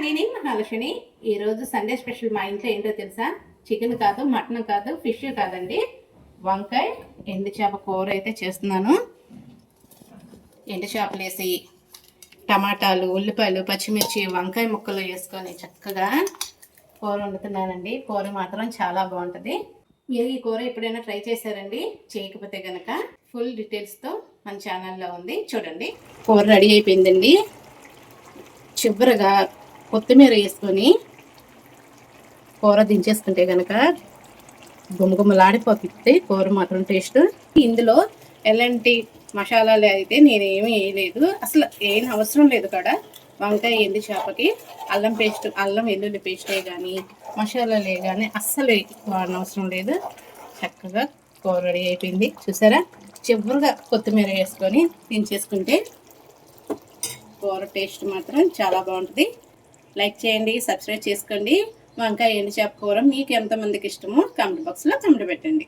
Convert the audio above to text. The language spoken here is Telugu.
నేను మహాలక్ష్మి. ఈరోజు సండే స్పెషల్ మా ఇంట్లో ఏంటో తెలుసా? చికెన్ కాదు, మటన్ కాదు, ఫిష్ కాదండి, వంకాయ ఎండు చేప కూర అయితే చేస్తున్నాను. ఎండు చేపలు వేసి టమాటాలు, ఉల్లిపాయలు, పచ్చిమిర్చి, వంకాయ ముక్కలు వేసుకొని చక్కగా కూర వండుతున్నానండి. కూర మాత్రం చాలా బాగుంటుంది. మీరు ఈ కూర ఎప్పుడైనా ట్రై చేశారండి? చేయకపోతే కనుక ఫుల్ డీటెయిల్స్తో మన ఛానల్లో ఉంది, చూడండి. కూర రెడీ అయిపోయిందండి. చివరగా కొత్తిమీర వేసుకొని కూర దించేసుకుంటే కనుక గుమగుమలాడిపోతుంది కూర మాత్రం టేస్ట్. ఇందులో ఎలాంటి మసాలాలు అయితే నేనేమీ వేయలేదు, అసలు ఏం అవసరం లేదు కూడా. వంకాయ ఎండు చేపకి అల్లం వెల్లుల్లి పేస్టే కానీ మసాలాలే కానీ అస్సలు వాడనవసరం లేదు. చక్కగా కూర రెడీ అయిపోయింది. చూసారా? చివరిగా కొత్తిమీర వేసుకొని దించేసుకుంటే కూర టేస్ట్ మాత్రం చాలా బాగుంటుంది. లైక్ చేయండి, సబ్స్క్రైబ్ చేసుకోండి. వంకాయ ఎండు చేప కూర మీకు ఎంతమందికి ఇష్టమో కామెంట్ బాక్స్లో కామెంట్ పెట్టండి.